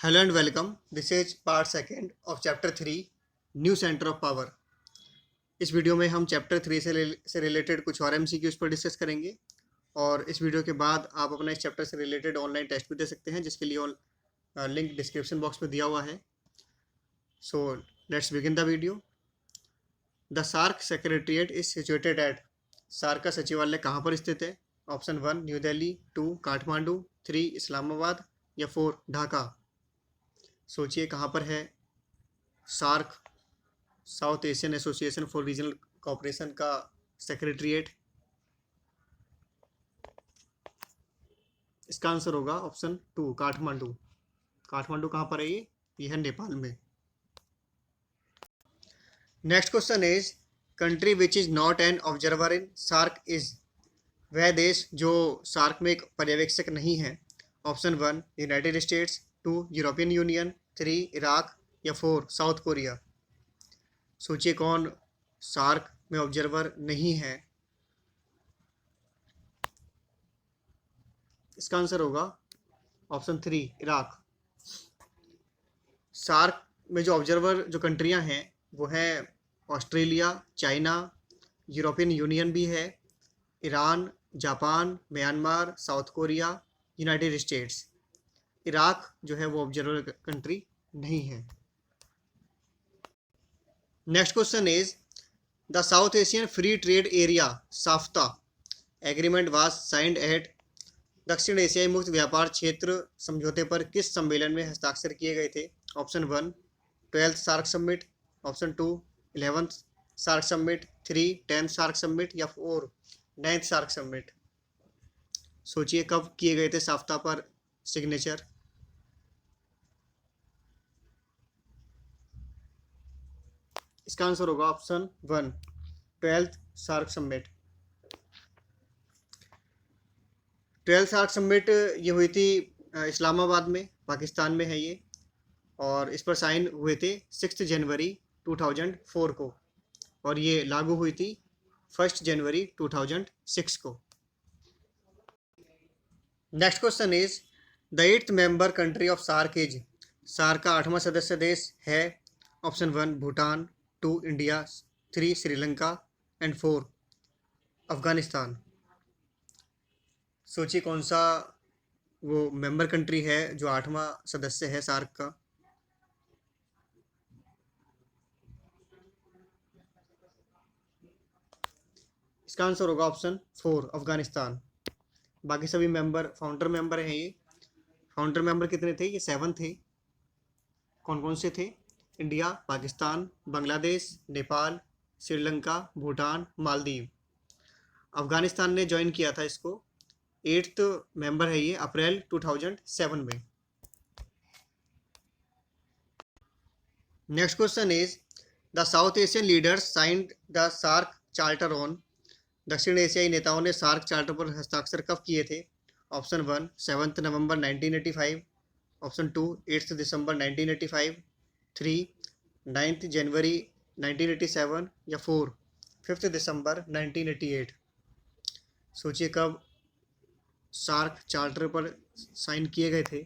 Hello and welcome. This is part second of chapter 3 new centre of power. इस video में हम chapter 3 से related कुछ और एमसीक्यूज पर डिस्कस करेंगे और इस वीडियो के बाद आप अपना इस चैप्टर से रिलेटेड ऑनलाइन टेस्ट भी दे सकते हैं, जिसके लिए लिंक डिस्क्रिप्शन बॉक्स में दिया हुआ है। So let's begin the video. The SAARC secretariat is situated at. SAARC का सचिवालय कहाँ पर स्थित है? ऑप्शन 1 न्यू दिल्ली, 2 काठमांडू, 3 इस्लामाबाद या 4 ढाका। सोचिए कहाँ पर है SAARC, South Asian Association for Regional Cooperation का सेक्रेटरीट। इसका आंसर होगा ऑप्शन 2 काठमांडू। काठमांडू कहाँ पर है? ये है नेपाल में। Next question is country which is not an observer in SAARC is. वह देश जो सार्क में एक पर्यवेक्षक नहीं है। Option 1 United States, 2 European Union, 3 Iraq या 4 साउथ कोरिया। सोचिए कौन सार्क में ऑब्जर्वर नहीं है। इसका आंसर होगा ऑप्शन 3 इराक। सार्क में जो ऑब्जर्वर जो कंट्रियां हैं वो हैं ऑस्ट्रेलिया, चाइना, यूरोपियन यूनियन भी है, Iran, Japan, Myanmar, South Korea, United States. Iraq जो है वो ऑब्जर्वर कंट्री नहीं है। Next question is the South Asian free trade area SAFTA agreement was signed at. दक्षिण एशियाई मुक्त व्यापार क्षेत्र समझौते पर किस सम्मेलन में हस्ताक्षर किए गए थे? Option 1 12th SAARC summit, option 2 11th SAARC summit, 3 10th SAARC summit या 4 9th सार्क समिट। सोचिए कब किए गए थे साफ्ता पर सिग्नेचर। इसका आंसर होगा option 1 12th SAARC summit. 12th SAARC summit ये हुई थी इस्लामाबाद में, पाकिस्तान में है ये, और इस पर साइन हुए थे 6 जनवरी 2004 को और ये लागू हुई थी 1 जनवरी 2006 को। Next question is the 8th member country of SAARC is. SAARC का 8वां सदस्य देश है। Option 1 Bhutan, 2 India, 3 Sri Lanka and 4 Afghanistan. सोचिए कौन सा वो मेंबर कंट्री है जो 8वां सदस्य है सार्क का। इसका आंसर होगा ऑप्शन 4 अफगानिस्तान। बाकी सभी मेंबर फाउंडर मेंबर हैं ये। फाउंडर मेंबर कितने थे? ये 7 थे। कौन कौन से थे? इंडिया, पाकिस्तान, बांग्लादेश, नेपाल, श्रीलंका, भूटान, मालदीव। अफगानिस्तान ने ज्वाइन किया था इसको। 8th मेंबर है ये अप्रैल 2007 में। Next question is the South Asian leaders signed the SAARC charter on. दक्षिण एशियाई नेताओं ने सार्क चार्टर पर हस्ताक्षर कब किए थे? ऑप्शन 1 7 नवंबर 1985, ऑप्शन 2 8 दिसंबर 1985, 3 9 जनवरी 1987 या 4 5 दिसंबर 1988। सोचिए कब सार्क चार्टर पर साइन किए गए थे।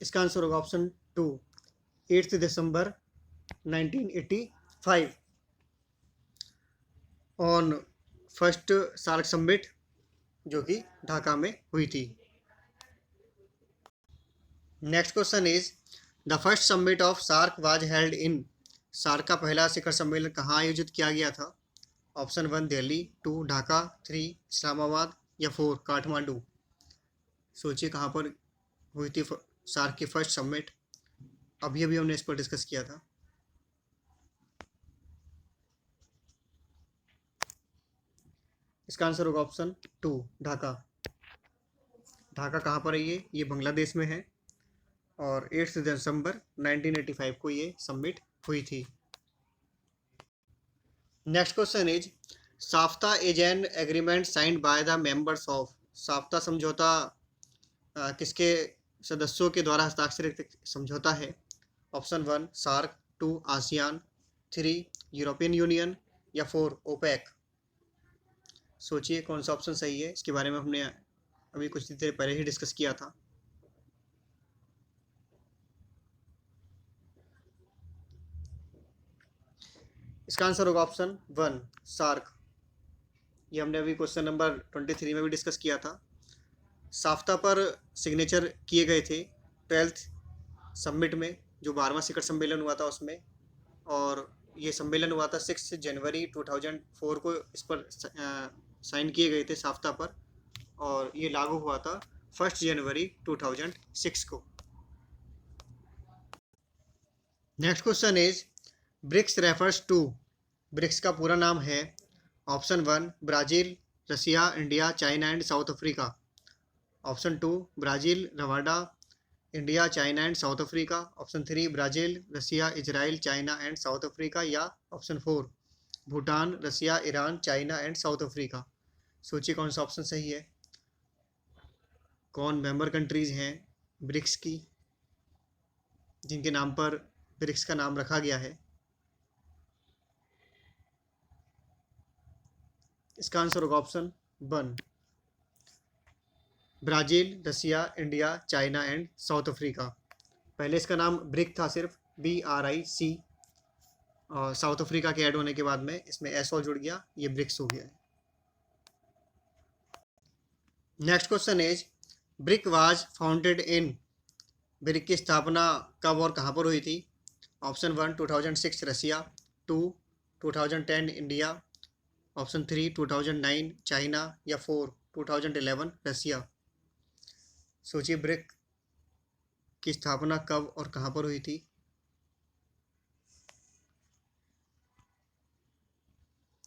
इसका आंसर होगा ऑप्शन 2 8 दिसंबर 1985 ऑन फर्स्ट सार्क समिट जो कि ढाका में हुई थी। Next question is the first summit of SAARC was held in. SAARC का पहला शिखर सम्मेलन कहाँ आयोजित किया गया था? ऑप्शन 1 दिल्ली, 2 ढाका, 3 इस्लामाबाद या 4 काठमांडू। सोचिए कहाँ पर हुई थी सार्क की फर्स्ट समिट। अभी अभी हमने इस पर डिस्कस किया था। इसका आंसर होगा ऑप्शन 2 ढाका। ढाका कहाँ पर है? ये बांग्लादेश में है और 8 दिसंबर 1985 को ये समिट हुई थी। Next question is SAFTA is an agreement signed by the members of. SAFTA समझौता किसके सदस्यों के द्वारा हस्ताक्षरित समझौता है? Option 1 SAARC, 2 ASEAN, 3 European Union या 4 ओपेक। सोचिए कौन सा ऑप्शन सही है। इसके बारे में हमने अभी कुछ देर पहले ही डिस्कस किया था। इसका आंसर होगा ऑप्शन 1 सार्क। ये हमने अभी क्वेश्चन नंबर 23 में भी डिस्कस किया था। साफ्ता पर सिग्नेचर किए गए थे 12th समिट में, जो 12वां शिखर सम्मेलन हुआ था उसमें, और ये सम्मेलन हुआ था 6 जनवरी 2004 को। इस पर साइन किए गए थे साफ्ता पर, और ये लागू हुआ था 1 जनवरी 2006 को। Next question is BRICS refers to. BRICS का पूरा नाम है option 1 Brazil, Russia, India, China and South Africa. Option 2 Brazil, Rwanda, India, China and South Africa. Option 3 Brazil, Russia, Israel, China and South Africa. या option 4 Bhutan, Russia, Iran, China and South Africa. सोचिए कौन सा option सही है। कौन member countries हैं BRICS की, जिनके नाम पर ब्रिक्स का नाम रखा गया है। इसका आंसर होगा option 1 Brazil, Russia, India, China and South Africa. पहले इसका नाम ब्रिक था, सिर्फ BRIC, और साउथ अफ्रीका के ऐड होने के बाद में इसमें एस और जुड़ गया, ये ब्रिक्स हो गया है। Next question is brick was founded in. Brick की स्थापना कब और कहाँ पर हुई थी। ऑप्शन 1 2006 रसिया, 2 2010 इंडिया, ऑप्शन 3 2009 चाइना, या 4 2011 रसिया। सोचिए ब्रिक की स्थापना कब और कहाँ पर हुई थी।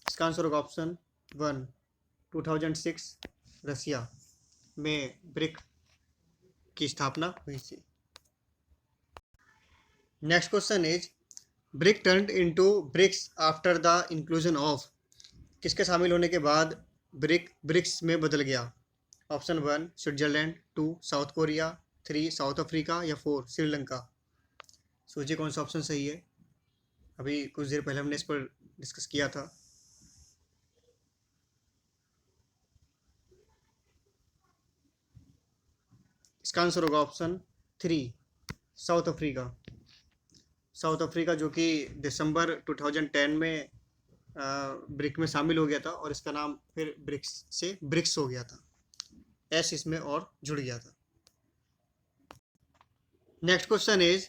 इसका आंसर होगा ऑप्शन 1 2006 रसिया में ब्रिक की स्थापना हुई थी। Next question is BRIC turned into BRICS after the inclusion of. किसके शामिल होने के बाद ब्रिक ब्रिक्स में बदल गया। Option 1 Switzerland, 2 south Korea, 3 south Africa, या 4 श्रीलंका। सोचिए कौन सा ऑप्शन सही है। अभी कुछ देर पहले हमने इस पर डिस्कस किया था। इसका आंसर होगा option 3 south Africa. South Africa जो कि दिसंबर 2010 में ब्रिक में शामिल हो गया था, और इसका नाम फिर ब्रिक्स से ब्रिक्स हो गया था, एस इसमें और जुड़ गया था। Next question is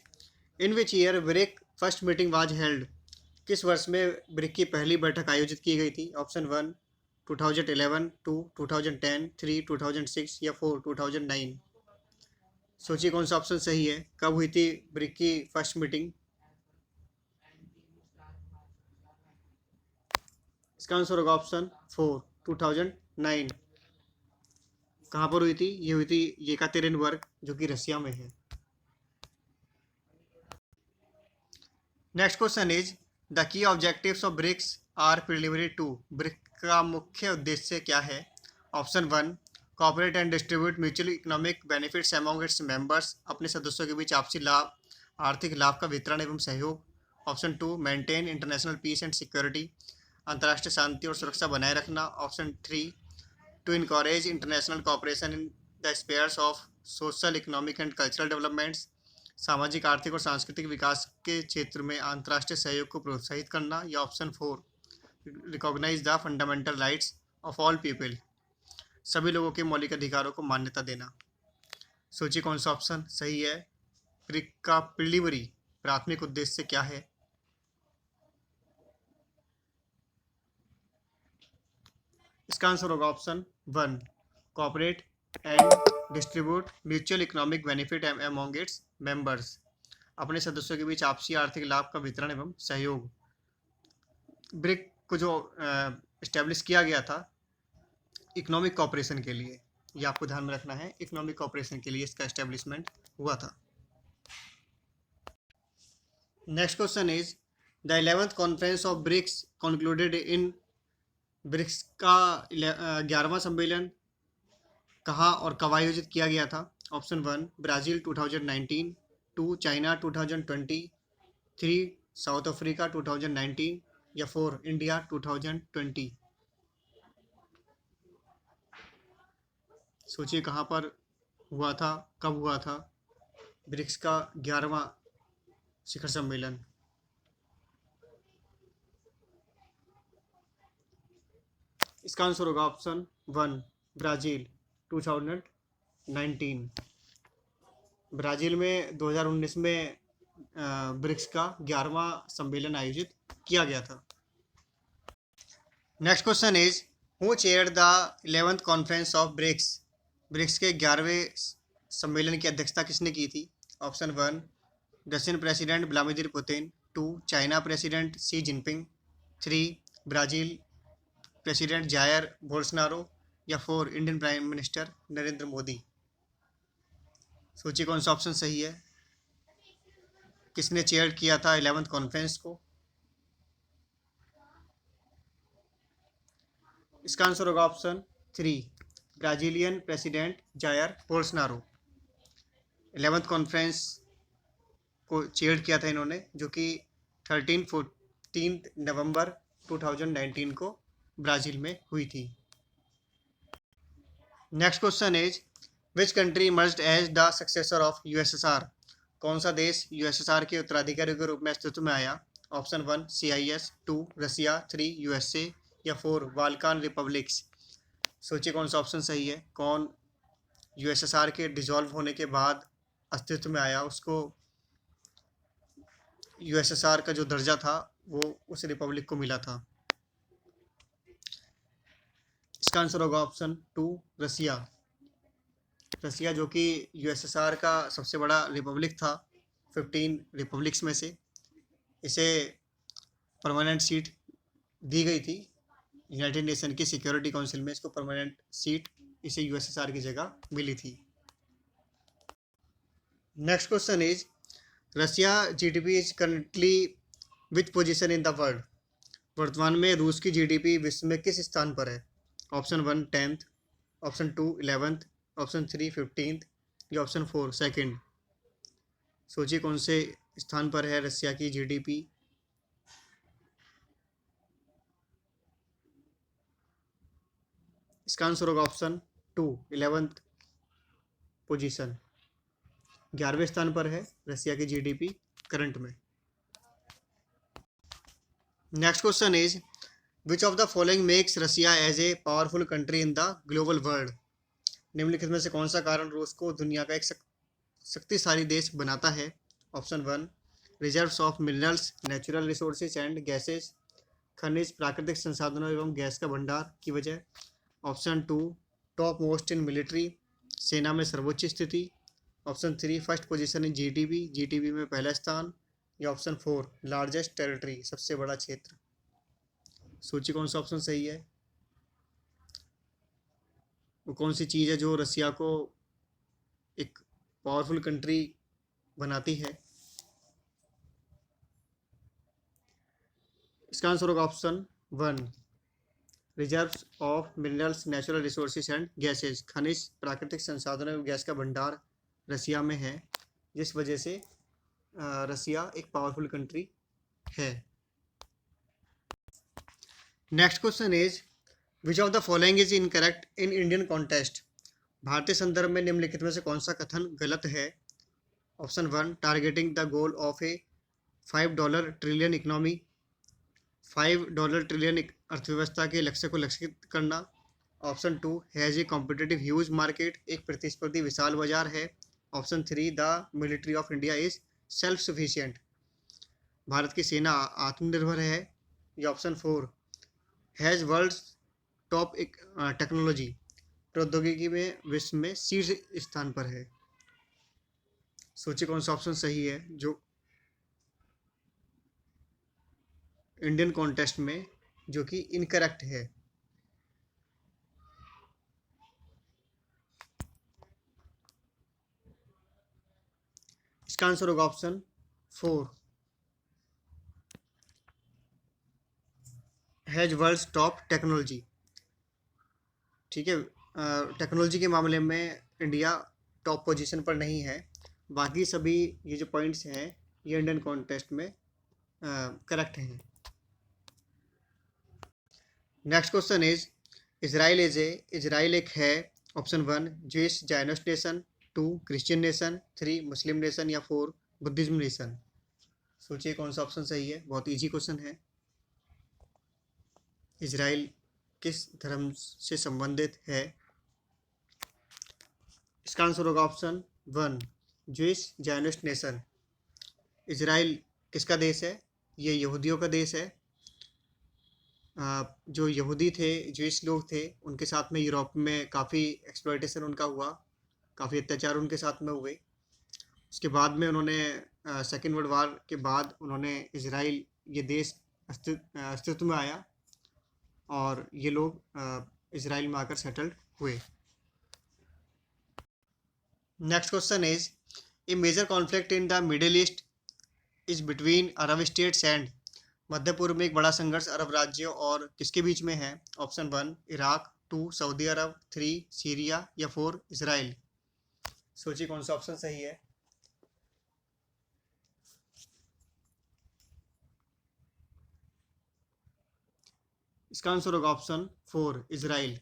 in which year brick first meeting was held. किस वर्ष में ब्रिक की पहली बैठक आयोजित की गई थी। ऑप्शन 1 2011, 2 2010, 3 2006, या 4 2009। सोचिए कौन सा ऑप्शन सही है। कब हुई थी ब्रिक की फर्स्ट मीटिंग। इसका आंसर होगा ऑप्शन 4 2009। कहाँ पर हुई थी। ये हुई थी येकातेरिनबर्ग, जो कि रसिया में है। Next question is the key objectives of BRICS are preliminary to. BRIC का मुख्य उद्देश्य क्या है। Option 1 cooperate and distribute mutual economic benefits among its members. अपने सदस्यों के बीच आपसी लाभ, आर्थिक लाभ का वितरण एवं सहयोग। Option 2 maintain international peace and security. अंतर्राष्ट्रीय शांति और सुरक्षा बनाए रखना। Option 3 to encourage international cooperation in the spheres of social, economic and cultural developments. सामाजिक, आर्थिक और सांस्कृतिक विकास के क्षेत्र में अंतर्राष्ट्रीय सहयोग को प्रोत्साहित करना। या option 4 recognise the fundamental rights of all people. सभी लोगों के मौलिक अधिकारों को मान्यता देना। सोचिए कौन सा ऑप्शन सही है। ब्रिक का प्रिलिमिनरी प्राथमिक उद्देश्य क्या है। इसका आंसर होगा option 1 cooperate and distribute mutual economic benefit among its members. अपने सदस्यों के बीच आपसी आर्थिक लाभ का वितरण एवं सहयोग। ब्रिक को जो इस्टेब्लिश किया गया था इकोनॉमिक कॉपरेशन के लिए, ये आपको ध्यान में रखना है, इकोनॉमिक कॉपरेशन के लिए इसका एस्टेब्लिशमेंट हुआ था। Next question is the 11th conference of BRICS concluded in. BRICS का 11वां सम्मेलन कहाँ और कब आयोजित किया गया था। Option 1 Brazil 2019, 2 China 2020, 3 south Africa 2019, या 4 इंडिया 2020। सोचिए कहाँ पर हुआ था, कब हुआ था ब्रिक्स का 11वां शिखर सम्मेलन। इसका आंसर होगा ऑप्शन 1, ब्राज़ील 2019। ब्राज़ील में 2019 में ब्रिक्स का 11वां सम्मेलन आयोजित किया गया था। Next question is, who chaired the 11th conference of BRICS? BRICS के 11वें सम्मेलन की अध्यक्षता किसने की थी? Option 1, Russian president Vladimir Putin. 2, China president Xi Jinping. 3, Brazil president Jair Bolsonaro. या 4, Indian prime minister Narendra Modi. सोचिए कौन सा ऑप्शन सही है, किसने चेयर किया था 11th कॉन्फ्रेंस को? इसका आंसर होगा option 3, Brazilian president Jair Bolsonaro. 11th conference को चेयर किया था इन्होंने, जो कि 14 नवंबर 2019 को ब्राज़ील में हुई थी। Next question is, which country emerged as the successor of USSR? कौन सा देश यूएसएसआर के उत्तराधिकारी के रूप में अस्तित्व में आया? Option 1, CIS। 2, रसिया। 3, USA। या 4, बाल्कान रिपब्लिक्स। सोचिए कौन सा ऑप्शन सही है, कौन यूएसएसआर के डिसॉल्व होने के बाद अस्तित्व में आया, उसको यूएसएसआर का जो दर्जा था वो उस रिपब्लिक को मिला था? इसका आंसर होगा ऑप्शन 2, रसिया। रसिया जो कि यूएसएसआर का सबसे बड़ा रिपब्लिक था 15 रिपब्लिक्स में से, इसे परमानेंट सीट दी गई थी यूनाइटेड नेशन की सिक्योरिटी काउंसिल में। इसको परमानेंट सीट इसे यूएसएसआर की जगह मिली थी। Next question is, Russia GDP is currently which position in the world? वर्तमान में रूस की जीडीपी विश्व में किस स्थान पर है? Option 1, 10th। Option 2, 11th। Option 3, 15th। या ऑप्शन 4, 2nd। सोचिए कौन से स्थान पर है रसिया की जीडीपी? इसका आंसर होगा ऑप्शन 2, 11th पोजीशन। 11वें स्थान पर है रसिया की जीडीपी करंट में। Next question is, which of the following makes Russia as a powerful country in the global world? निम्नलिखित में से कौन सा कारण रूस को दुनिया का एक शक्तिशाली देश बनाता है? Option 1, reserves of minerals, natural resources and gases, खनिज, प्राकृतिक संसाधनों एवं गैस का भंडार की वजह। Option 2, top most in military, सेना में सर्वोच्च स्थिति। Option 3, first position in GDP, GDP में पहला स्थान। या ऑप्शन 4, लार्जेस्ट टेरिटरी, सबसे बड़ा क्षेत्र। सोचिए कौन सा ऑप्शन सही है, वो कौन सी चीज़ है जो रसिया को एक पावरफुल कंट्री बनाती है? इसका आंसर होगा option 1, reserves of minerals, natural resources and gases, खनिज, प्राकृतिक संसाधनों एवं गैस का भंडार रसिया में है, जिस वजह से रसिया एक पावरफुल कंट्री है। Next question is, which of the following is incorrect in Indian contest? भारतीय संदर्भ में निम्नलिखित में से कौन सा कथन गलत है? Option 1, targeting the goal of A $5 trillion economy, $5 trillion अर्थव्यवस्था के लक्ष्य को लक्षित करना। Option 2, has a competitive huge market, एक प्रतिस्पर्धी विशाल बाजार है। Option 3, the military of India is self sufficient, Bharat की सेना आत्मनिर्भर है। या option 4, has world top technology, प्रौद्योगिकी में विश्व में शीर्ष स्थान पर है। सोचिए कौन सा ऑप्शन सही है जो इंडियन कॉन्टेस्ट में जो कि इनकरेक्ट है। इसका आंसर होगा option 4, has world's top technology. ठीक है, टेक्नोलॉजी के मामले में इंडिया टॉप पोजीशन पर नहीं है, बाकी सभी ये जो पॉइंट्स हैं ये इंडियन कॉन्टेस्ट में करेक्ट हैं। नेक्स्ट क्वेश्चन इज, इजराइल एक है option 1 Jewish Zionist nation, 2 Christian nation, 3 मुस्लिम नेशन या 4 बुद्धिज्म नेशन। सोचिए कौन सा ऑप्शन सही है। बहुत इजी क्वेश्चन है। इजराइल किस धर्म से संबंधित है? इसका आंसर होगा option 1 Jewish Zionist nation. Israel किसका देश है? ये यहूदियों का देश है। जो यहूदी थे, ज्यूइश लोग थे, उनके साथ में यूरोप में काफ़ी एक्सप्लॉयटेशन उनका हुआ, काफ़ी अत्याचार उनके साथ में हुए। उसके बाद में उन्होंने सेकेंड वर्ल्ड वार के बाद उन्होंने इजराइल ये देश अस्तित्व में आया और ये लोग इजराइल में आकर सेटल्ड हुए। Next question is a major conflict in the Middle East is between Arab states and. मध्य पूर्व में एक बड़ा संघर्ष अरब राज्यों और किसके बीच में है? ऑप्शन 1 इराक, 2 सऊदी अरब, 3 सीरिया या 4 इजराइल। सोचिए कौन सा ऑप्शन सही है। इसका आंसर होगा ऑप्शन 4 इजराइल।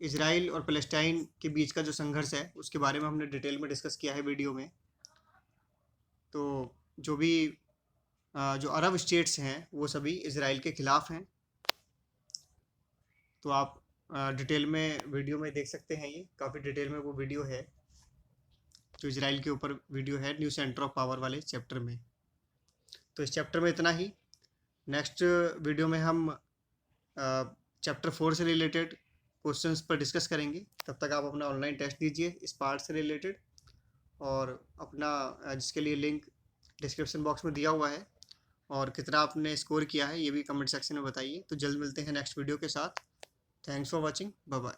इजराइल और पैलेस्टाइन के बीच का जो संघर्ष है उसके बारे में हमने डिटेल में डिस्कस किया है वीडियो में। तो जो भी जो अरब स्टेट्स हैं वो सभी इजराइल के खिलाफ हैं। तो आप डिटेल में वीडियो में देख सकते हैं, ये काफ़ी डिटेल में वो वीडियो है जो इजराइल के ऊपर वीडियो है न्यू सेंटर ऑफ पावर वाले चैप्टर में। तो इस चैप्टर में इतना ही। नेक्स्ट वीडियो में हम चैप्टर 4 से रिलेटेड क्वेश्चंस पर डिस्कस करेंगे। तब तक आप अपना ऑनलाइन टेस्ट दीजिए इस पार्ट से रिलेटेड, और अपना जिसके लिए लिंक डिस्क्रिप्शन बॉक्स में दिया हुआ है, और कितना आपने स्कोर किया है ये भी कमेंट सेक्शन में बताइए। तो जल्द मिलते हैं नेक्स्ट वीडियो के साथ। Thanks for watching, bye bye.